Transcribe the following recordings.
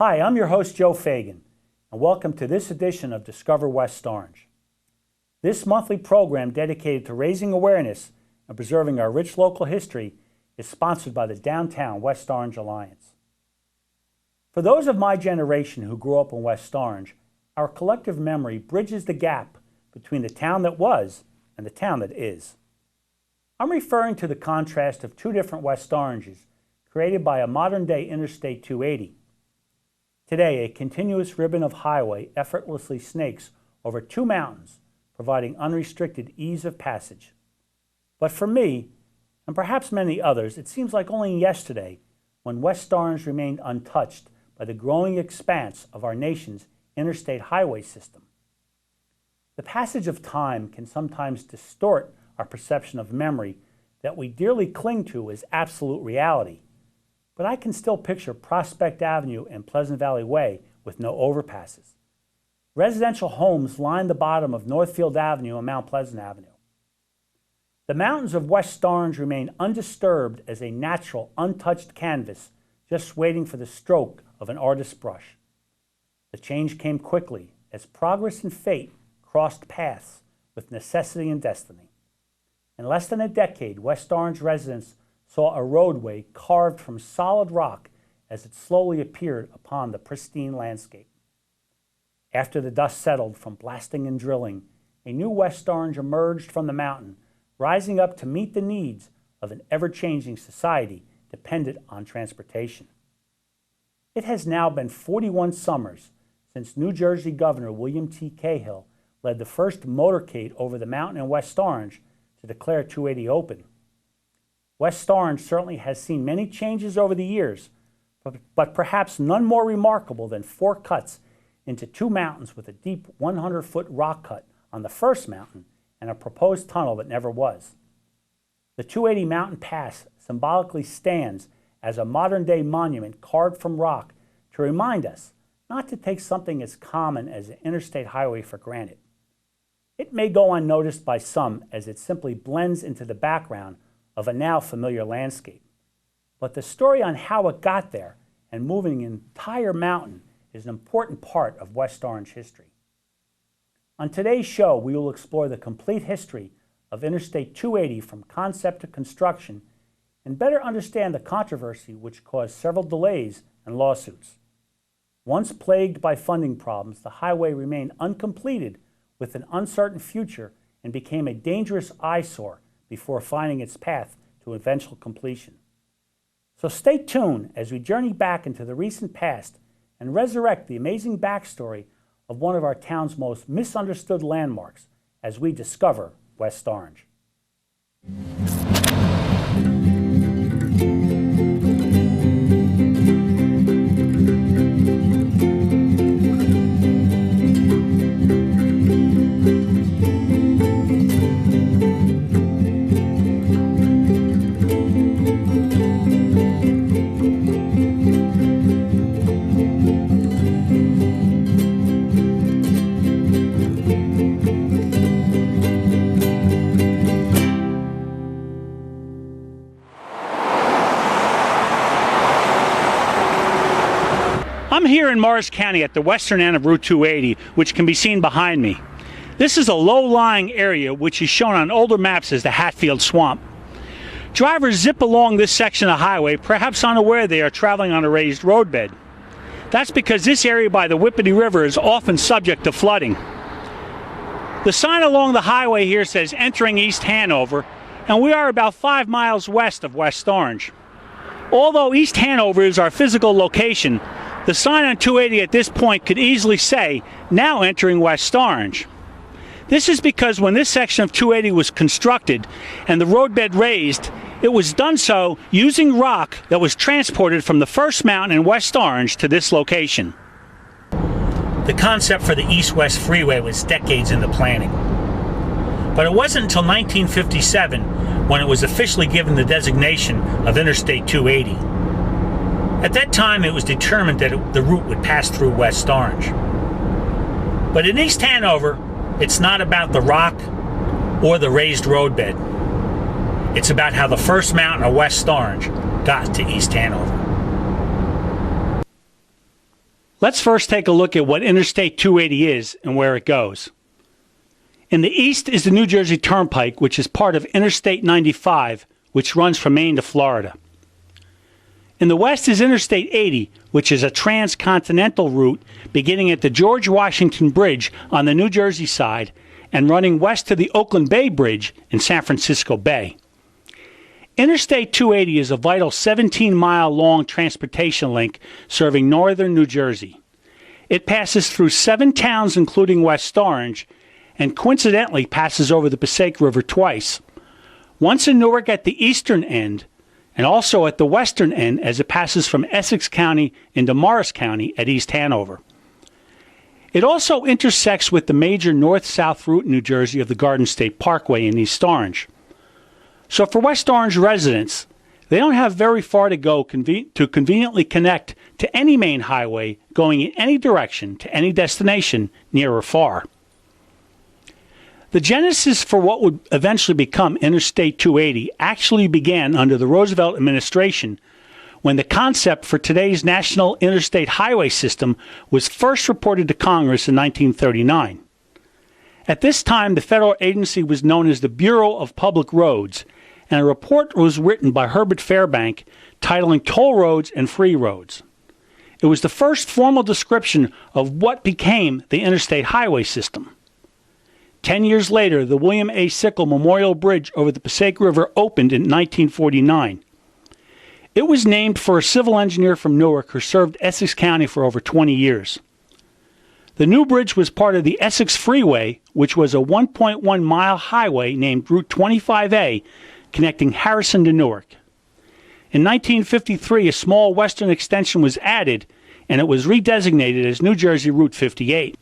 Hi, I'm your host, Joe Fagan, and welcome to this edition of Discover West Orange. This monthly program dedicated to raising awareness and preserving our rich local history is sponsored by the Downtown West Orange Alliance. For those of my generation who grew up in West Orange, our collective memory bridges the gap between the town that was and the town that is. I'm referring to the contrast of two different West Oranges created by a modern-day Interstate 280. Today, a continuous ribbon of highway effortlessly snakes over two mountains, providing unrestricted ease of passage. But for me, and perhaps many others, it seems like only yesterday when West Orange remained untouched by the growing expanse of our nation's interstate highway system. The passage of time can sometimes distort our perception of memory that we dearly cling to as absolute reality. But I can still picture Prospect Avenue and Pleasant Valley Way with no overpasses. Residential homes line the bottom of Northfield Avenue and Mount Pleasant Avenue. The mountains of West Orange remain undisturbed as a natural, untouched canvas, just waiting for the stroke of an artist's brush. The change came quickly as progress and fate crossed paths with necessity and destiny. In less than a decade, West Orange residents saw a roadway carved from solid rock as it slowly appeared upon the pristine landscape. After the dust settled from blasting and drilling, a new West Orange emerged from the mountain, rising up to meet the needs of an ever-changing society dependent on transportation. It has now been 41 summers since New Jersey Governor William T. Cahill led the first motorcade over the mountain in West Orange to declare 280 open. West Orange certainly has seen many changes over the years, but perhaps none more remarkable than four cuts into two mountains with a deep 100-foot rock cut on the first mountain and a proposed tunnel that never was. The 280 Mountain Pass symbolically stands as a modern-day monument carved from rock to remind us not to take something as common as an interstate highway for granted. It may go unnoticed by some as it simply blends into the background of a now familiar landscape. But the story on how it got there and moving an entire mountain is an important part of West Orange history. On today's show, we will explore the complete history of Interstate 280 from concept to construction and better understand the controversy which caused several delays and lawsuits. Once plagued by funding problems, the highway remained uncompleted with an uncertain future and became a dangerous eyesore before finding its path to eventual completion. So stay tuned as we journey back into the recent past and resurrect the amazing backstory of one of our town's most misunderstood landmarks as we discover West Orange. I'm here in Morris County at the western end of Route 280, which can be seen behind me. This is a low-lying area which is shown on older maps as the Hatfield Swamp. Drivers zip along this section of highway, perhaps unaware they are traveling on a raised roadbed. That's because this area by the Whippany River is often subject to flooding. The sign along the highway here says entering East Hanover, and we are about 5 miles west of West Orange. Although East Hanover is our physical location, the sign on 280 at this point could easily say, now entering West Orange. This is because when this section of 280 was constructed and the roadbed raised, it was done so using rock that was transported from the first mountain in West Orange to this location. The concept for the East-West Freeway was decades in the planning. But it wasn't until 1957 when it was officially given the designation of Interstate 280. At that time, it was determined that the route would pass through West Orange. But in East Hanover, it's not about the rock or the raised roadbed. It's about how the first mountain of West Orange got to East Hanover. Let's first take a look at what Interstate 280 is and where it goes. In the east is the New Jersey Turnpike, which is part of Interstate 95, which runs from Maine to Florida. In the west is Interstate 80, which is a transcontinental route beginning at the George Washington Bridge on the New Jersey side and running west to the Oakland Bay Bridge in San Francisco Bay. Interstate 280 is a vital 17-mile-long transportation link serving northern New Jersey. It passes through 7 towns, including West Orange, and coincidentally passes over the Passaic River twice. Once in Newark at the eastern end, and also at the western end as it passes from Essex County into Morris County at East Hanover. It also intersects with the major north-south route in New Jersey of the Garden State Parkway in East Orange. So for West Orange residents, they don't have very far to go to conveniently connect to any main highway going in any direction to any destination, near or far. The genesis for what would eventually become Interstate 280 actually began under the Roosevelt administration when the concept for today's National Interstate Highway System was first reported to Congress in 1939. At this time, the federal agency was known as the Bureau of Public Roads, and a report was written by Herbert Fairbank titling Toll Roads and Free Roads. It was the first formal description of what became the Interstate Highway System. 10 years later, the William A. Sickle Memorial Bridge over the Passaic River opened in 1949. It was named for a civil engineer from Newark who served Essex County for over 20 years. The new bridge was part of the Essex Freeway, which was a 1.1-mile highway named Route 25A, connecting Harrison to Newark. In 1953, a small western extension was added, and it was redesignated as New Jersey Route 58.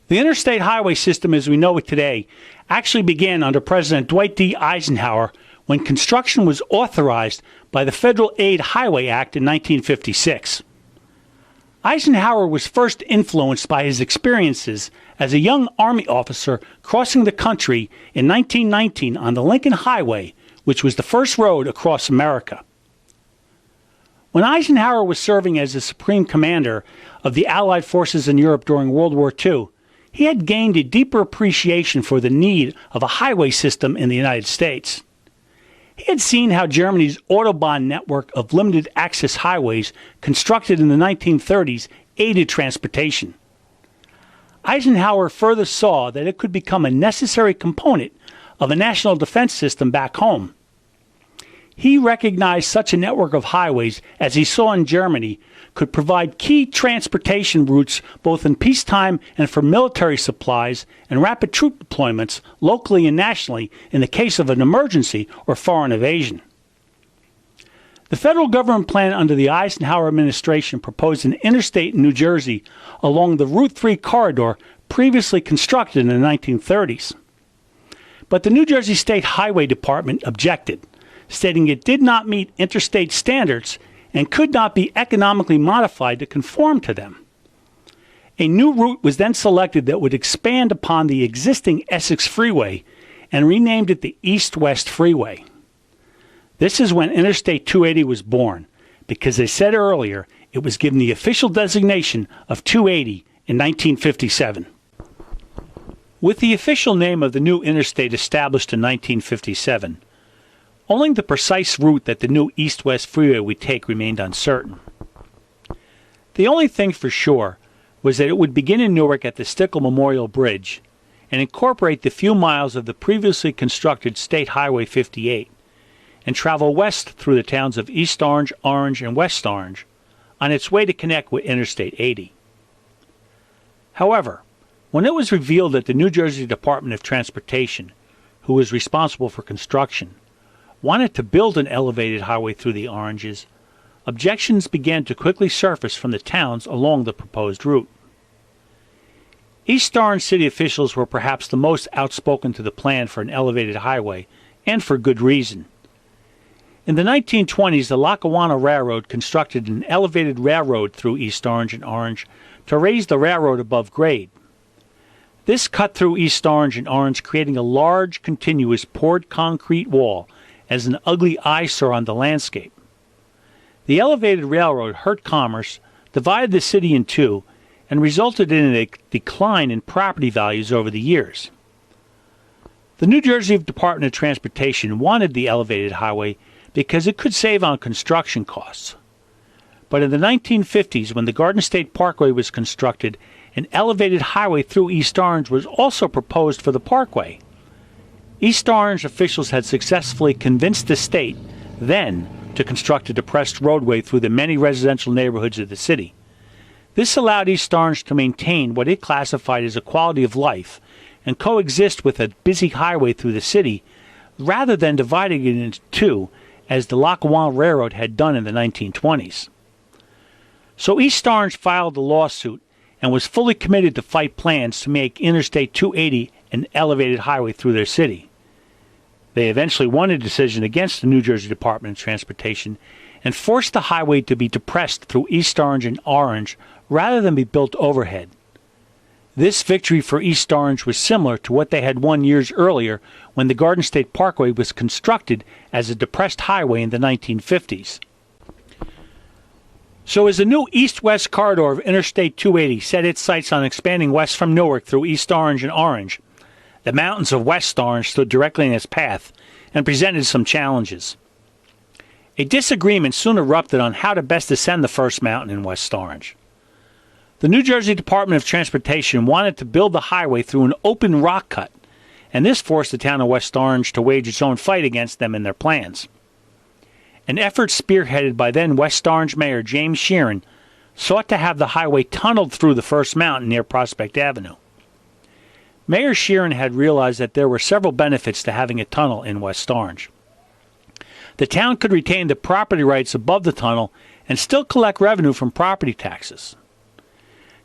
The interstate highway system as we know it today actually began under President Dwight D. Eisenhower when construction was authorized by the Federal Aid Highway Act in 1956. Eisenhower was first influenced by his experiences as a young Army officer crossing the country in 1919 on the Lincoln Highway, which was the first road across America. When Eisenhower was serving as the Supreme Commander of the Allied forces in Europe during World War II, he had gained a deeper appreciation for the need of a highway system in the United States. He had seen how Germany's Autobahn network of limited access highways constructed in the 1930s aided transportation. Eisenhower further saw that it could become a necessary component of a national defense system back home. He recognized such a network of highways as he saw in Germany could provide key transportation routes both in peacetime and for military supplies and rapid troop deployments locally and nationally in the case of an emergency or foreign invasion. The federal government plan under the Eisenhower administration proposed an interstate in New Jersey along the Route 3 corridor previously constructed in the 1930s. But the New Jersey State Highway Department objected, stating it did not meet interstate standards and could not be economically modified to conform to them. A new route was then selected that would expand upon the existing Essex Freeway and renamed it the East-West Freeway. This is when Interstate 280 was born, because as I said earlier, it was given the official designation of 280 in 1957. With the official name of the new interstate established in 1957, only the precise route that the new East-West Freeway would take remained uncertain. The only thing for sure was that it would begin in Newark at the Stickle Memorial Bridge and incorporate the few miles of the previously constructed State Highway 58 and travel west through the towns of East Orange, Orange, and West Orange on its way to connect with Interstate 80. However, when it was revealed that the New Jersey Department of Transportation, who was responsible for construction, wanted to build an elevated highway through the Oranges, objections began to quickly surface from the towns along the proposed route. East Orange city officials were perhaps the most outspoken to the plan for an elevated highway, and for good reason. In the 1920s, the Lackawanna Railroad constructed an elevated railroad through East Orange and Orange to raise the railroad above grade. This cut through East Orange and Orange, creating a large, continuous poured concrete wall as an ugly eyesore on the landscape. The elevated railroad hurt commerce, divided the city in two, and resulted in a decline in property values over the years. The New Jersey Department of Transportation wanted the elevated highway because it could save on construction costs. But in the 1950s, when the Garden State Parkway was constructed, an elevated highway through East Orange was also proposed for the parkway. East Orange officials had successfully convinced the state then to construct a depressed roadway through the many residential neighborhoods of the city. This allowed East Orange to maintain what it classified as a quality of life and coexist with a busy highway through the city, rather than dividing it into two, as the Lackawanna Railroad had done in the 1920s. So East Orange filed a lawsuit and was fully committed to fight plans to make Interstate 280 an elevated highway through their city. They eventually won a decision against the New Jersey Department of Transportation and forced the highway to be depressed through East Orange and Orange rather than be built overhead. This victory for East Orange was similar to what they had won years earlier when the Garden State Parkway was constructed as a depressed highway in the 1950s. So as the new east-west corridor of Interstate 280 set its sights on expanding west from Newark through East Orange and Orange, the mountains of West Orange stood directly in its path and presented some challenges. A disagreement soon erupted on how to best ascend the first mountain in West Orange. The New Jersey Department of Transportation wanted to build the highway through an open rock cut, and this forced the town of West Orange to wage its own fight against them in their plans. An effort spearheaded by then West Orange Mayor James Sheeran sought to have the highway tunneled through the first mountain near Prospect Avenue. Mayor Sheeran had realized that there were several benefits to having a tunnel in West Orange. The town could retain the property rights above the tunnel and still collect revenue from property taxes.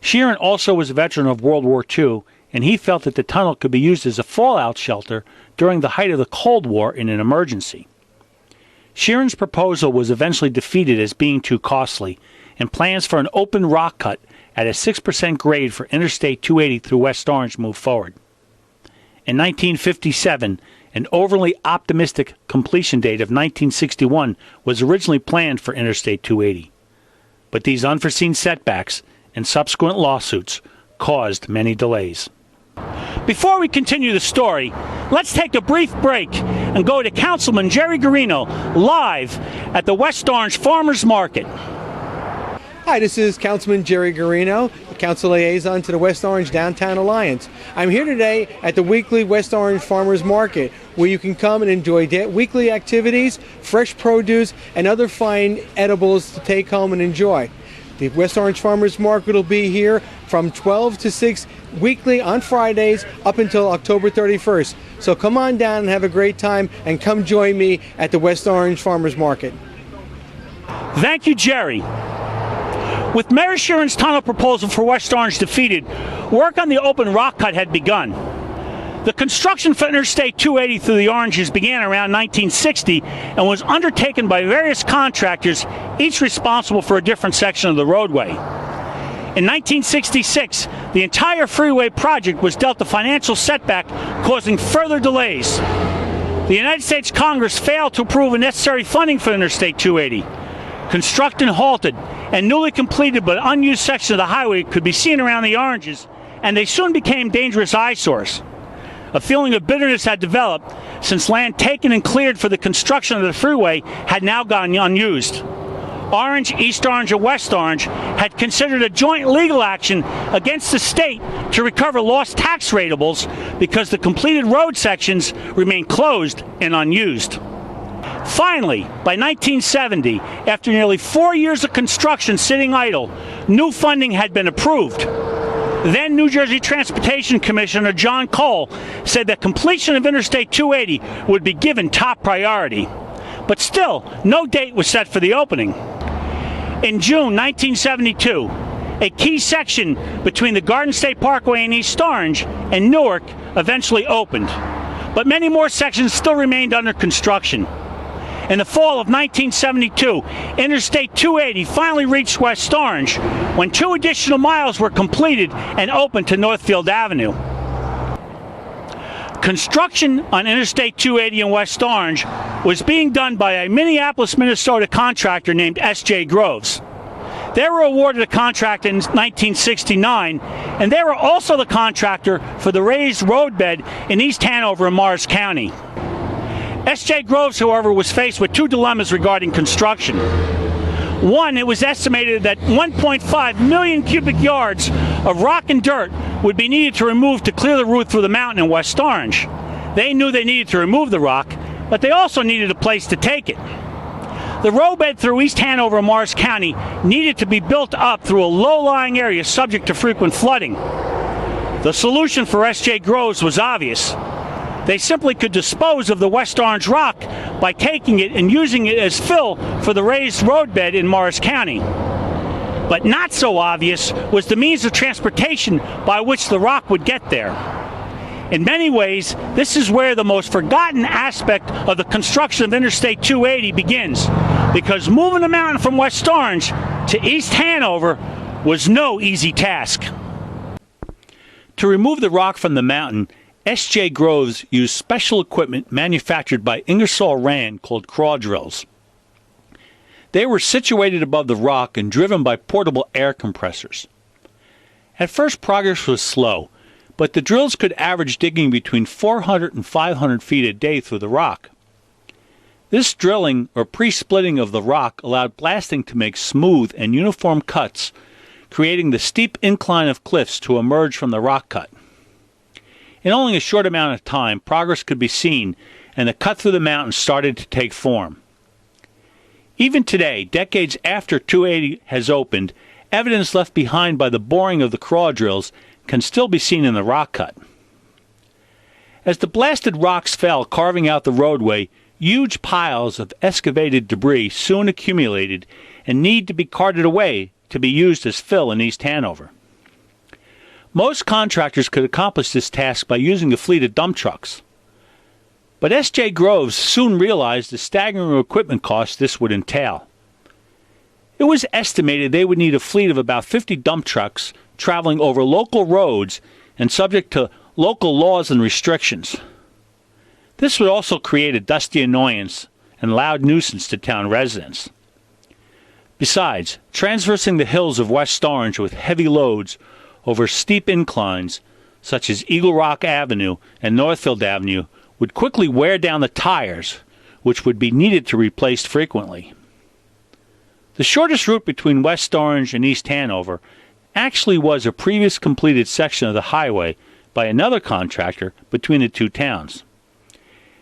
Sheeran also was a veteran of World War II, and he felt that the tunnel could be used as a fallout shelter during the height of the Cold War in an emergency. Sheeran's proposal was eventually defeated as being too costly, and plans for an open rock cut at a 6% grade for Interstate 280 through West Orange moved forward. In 1957, an overly optimistic completion date of 1961 was originally planned for Interstate 280. But these unforeseen setbacks and subsequent lawsuits caused many delays. Before we continue the story, let's take a brief break and go to Councilman Jerry Garino live at the West Orange Farmers Market. Hi, this is Councilman Jerry Garino, Council Liaison to the West Orange Downtown Alliance. I'm here today at the weekly West Orange Farmers Market, where you can come and enjoy weekly activities, fresh produce, and other fine edibles to take home and enjoy. The West Orange Farmers Market will be here from 12 to 6 weekly on Fridays up until October 31st. So come on down and have a great time, and come join me at the West Orange Farmers Market. Thank you, Jerry. With Mayor Sheeran's tunnel proposal for West Orange defeated, work on the open rock cut had begun. The construction for Interstate 280 through the Oranges began around 1960 and was undertaken by various contractors, each responsible for a different section of the roadway. In 1966, the entire Freeway project was dealt a financial setback, causing further delays. The United States Congress failed to approve the necessary funding for Interstate 280. Construction halted, and newly completed but unused sections of the highway could be seen around the Oranges, and they soon became dangerous eyesores. A feeling of bitterness had developed since land taken and cleared for the construction of the freeway had now gone unused. Orange, East Orange, and West Orange had considered a joint legal action against the state to recover lost tax rateables because the completed road sections remained closed and unused. Finally, by 1970, after nearly 4 years of construction sitting idle, new funding had been approved. Then New Jersey Transportation Commissioner John Cole said that completion of Interstate 280 would be given top priority. But still, no date was set for the opening. In June 1972, a key section between the Garden State Parkway in East Orange and Newark eventually opened. But many more sections still remained under construction. In the fall of 1972, Interstate 280 finally reached West Orange when 2 additional miles were completed and opened to Northfield Avenue. Construction on Interstate 280 in West Orange was being done by a Minneapolis, Minnesota contractor named S.J. Groves. They were awarded a contract in 1969, and they were also the contractor for the raised roadbed in East Hanover and Morris County. S.J. Groves, however, was faced with two dilemmas regarding construction. One, it was estimated that 1.5 million cubic yards of rock and dirt would be needed to remove to clear the route through the mountain in West Orange. They knew they needed to remove the rock, but they also needed a place to take it. The roadbed through East Hanover and Morris County needed to be built up through a low-lying area subject to frequent flooding. The solution for S.J. Groves was obvious. They simply could dispose of the West Orange rock by taking it and using it as fill for the raised roadbed in Morris County. But not so obvious was the means of transportation by which the rock would get there. In many ways, this is where the most forgotten aspect of the construction of Interstate 280 begins, because moving the mountain from West Orange to East Hanover was no easy task. To remove the rock from the mountain, S.J. Groves used special equipment manufactured by Ingersoll Rand called crawl drills. They were situated above the rock and driven by portable air compressors. At first, progress was slow, but the drills could average digging between 400 and 500 feet a day through the rock. This drilling or pre-splitting of the rock allowed blasting to make smooth and uniform cuts, creating the steep incline of cliffs to emerge from the rock cut. In only a short amount of time, progress could be seen, and the cut through the mountain started to take form. Even today, decades after 280 has opened, evidence left behind by the boring of the crawl drills can still be seen in the rock cut. As the blasted rocks fell, carving out the roadway, huge piles of excavated debris soon accumulated and need to be carted away to be used as fill in East Hanover. Most contractors could accomplish this task by using a fleet of dump trucks. But S.J. Groves soon realized the staggering equipment costs this would entail. It was estimated they would need a fleet of about 50 dump trucks traveling over local roads and subject to local laws and restrictions. This would also create a dusty annoyance and loud nuisance to town residents. Besides, traversing the hills of West Orange with heavy loads over steep inclines, such as Eagle Rock Avenue and Northfield Avenue, would quickly wear down the tires, which would be needed to replace frequently. The shortest route between West Orange and East Hanover actually was a previous completed section of the highway by another contractor between the two towns.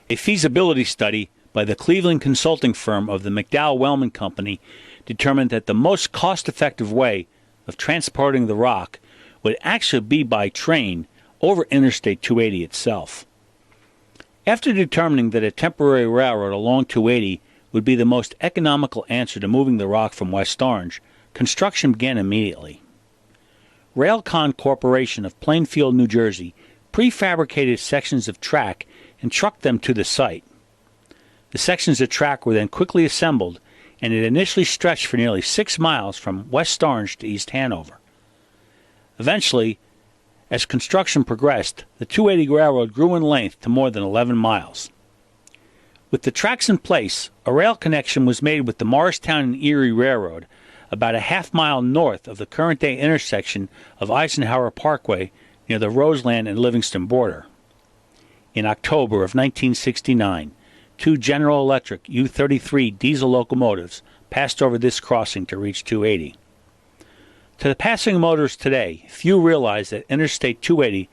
A feasibility study by the Cleveland consulting firm of the McDowell-Wellman Company determined that the most cost-effective way of transporting the rock would actually be by train over Interstate 280 itself. After determining that a temporary railroad along 280 would be the most economical answer to moving the rock from West Orange, construction began immediately. Railcon Corporation of Plainfield, New Jersey, prefabricated sections of track and trucked them to the site. The sections of track were then quickly assembled, and it initially stretched for nearly 6 miles from West Orange to East Hanover. Eventually, as construction progressed, the 280 railroad grew in length to more than 11 miles. With the tracks in place, a rail connection was made with the Morristown and Erie Railroad, about a half-mile north of the current-day intersection of Eisenhower Parkway near the Roseland and Livingston border. In October of 1969, 2 General Electric U-33 diesel locomotives passed over this crossing to reach 280. To the passing motorists today, few realize that Interstate 280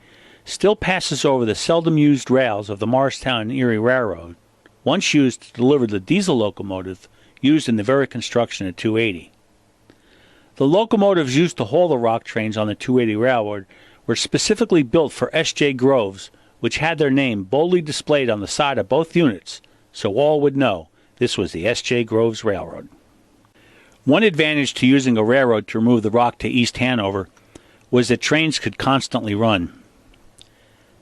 still passes over the seldom-used rails of the Morristown and Erie Railroad, once used to deliver the diesel locomotive used in the very construction of 280. The locomotives used to haul the rock trains on the 280 Railroad were specifically built for S.J. Groves, which had their name boldly displayed on the side of both units, so all would know this was the S.J. Groves Railroad. One advantage to using a railroad to remove the rock to East Hanover was that trains could constantly run.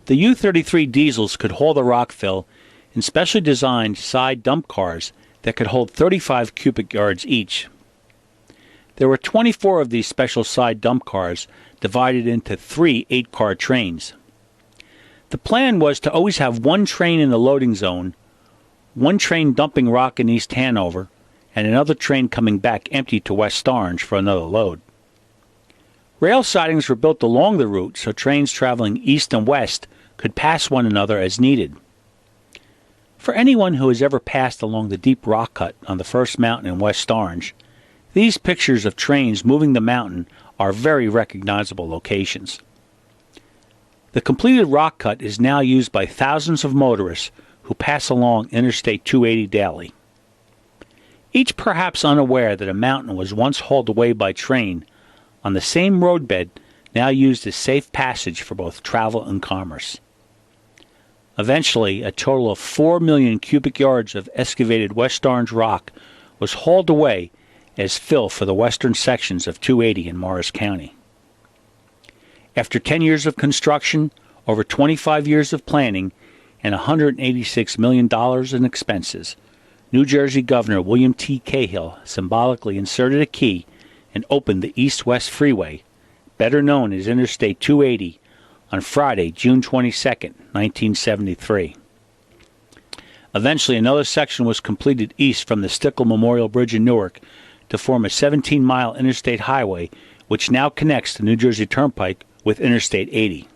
The U-33 diesels could haul the rock fill in specially designed side dump cars that could hold 35 cubic yards each. There were 24 of these special side dump cars divided into 3 8-car trains. The plan was to always have one train in the loading zone, one train dumping rock in East Hanover, and another train coming back empty to West Orange for another load. Rail sidings were built along the route so trains traveling east and west could pass one another as needed. For anyone who has ever passed along the deep rock cut on the first mountain in West Orange, these pictures of trains moving the mountain are very recognizable locations. The completed rock cut is now used by thousands of motorists who pass along Interstate 280 daily. Each perhaps unaware that a mountain was once hauled away by train on the same roadbed now used as safe passage for both travel and commerce. Eventually, a total of 4 million cubic yards of excavated West Orange rock was hauled away as fill for the western sections of 280 in Morris County. After 10 years of construction, over 25 years of planning, and $186 million in expenses, New Jersey Governor William T. Cahill symbolically inserted a key and opened the East-West Freeway, better known as Interstate 280, on Friday, June 22, 1973. Eventually, another section was completed east from the Stickle Memorial Bridge in Newark to form a 17-mile interstate highway which now connects the New Jersey Turnpike with Interstate 80.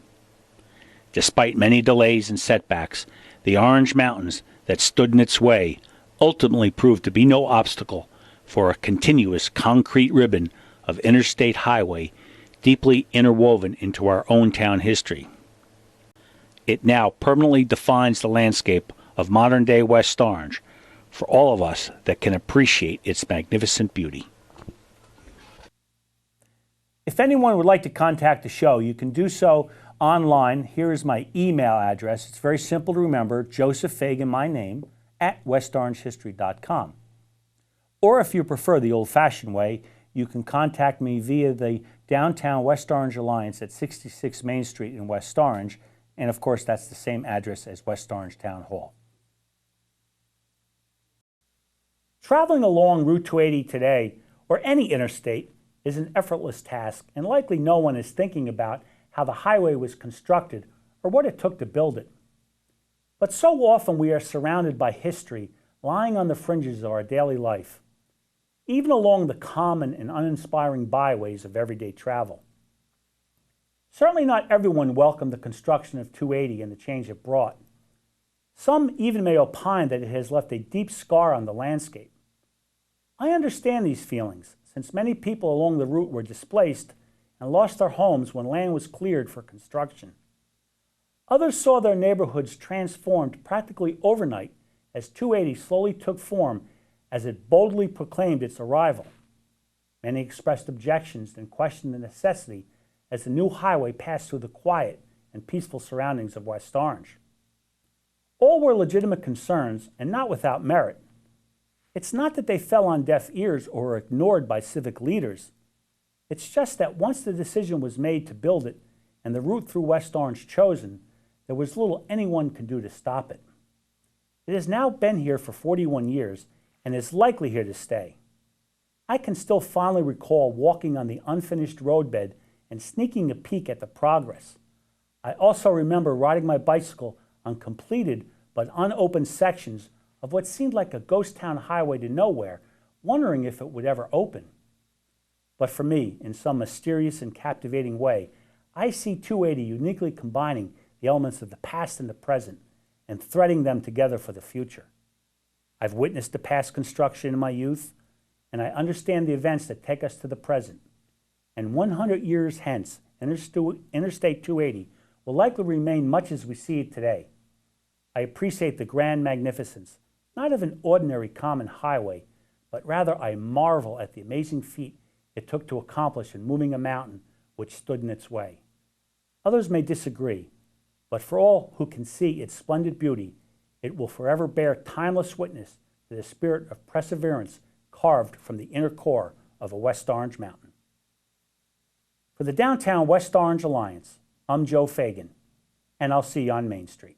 Despite many delays and setbacks, the Orange Mountains that stood in its way ultimately proved to be no obstacle for a continuous concrete ribbon of interstate highway deeply interwoven into our own town history. It now permanently defines the landscape of modern-day West Orange for all of us that can appreciate its magnificent beauty. If anyone would like to contact the show, you can do so online. Here is my email address. It's very simple to remember, Joseph Fagan, my name, at westorangehistory.com. Or if you prefer the old-fashioned way, you can contact me via the Downtown West Orange Alliance at 66 Main Street in West Orange, and of course that's the same address as West Orange Town Hall. Traveling along Route 280 today, or any interstate, is an effortless task, and likely no one is thinking about how the highway was constructed or what it took to build it. But so often we are surrounded by history lying on the fringes of our daily life, even along the common and uninspiring byways of everyday travel. Certainly not everyone welcomed the construction of 280 and the change it brought. Some even may opine that it has left a deep scar on the landscape. I understand these feelings, since many people along the route were displaced and lost their homes when land was cleared for construction. Others saw their neighborhoods transformed practically overnight as 280 slowly took form as it boldly proclaimed its arrival. Many expressed objections and questioned the necessity as the new highway passed through the quiet and peaceful surroundings of West Orange. All were legitimate concerns and not without merit. It's not that they fell on deaf ears or were ignored by civic leaders. It's just that once the decision was made to build it and the route through West Orange chosen, there was little anyone could do to stop it. It has now been here for 41 years and is likely here to stay. I can still fondly recall walking on the unfinished roadbed and sneaking a peek at the progress. I also remember riding my bicycle on completed but unopened sections of what seemed like a ghost town highway to nowhere, wondering if it would ever open. But for me, in some mysterious and captivating way, I see 280 uniquely combining the elements of the past and the present and threading them together for the future. I've witnessed the past construction in my youth, and I understand the events that take us to the present. And 100 years hence, Interstate 280 will likely remain much as we see it today. I appreciate the grand magnificence, not of an ordinary common highway, but rather I marvel at the amazing feat it took to accomplish in moving a mountain which stood in its way. Others may disagree, but for all who can see its splendid beauty, it will forever bear timeless witness to the spirit of perseverance carved from the inner core of a West Orange mountain. For the Downtown West Orange Alliance, I'm Joe Fagan, and I'll see you on Main Street.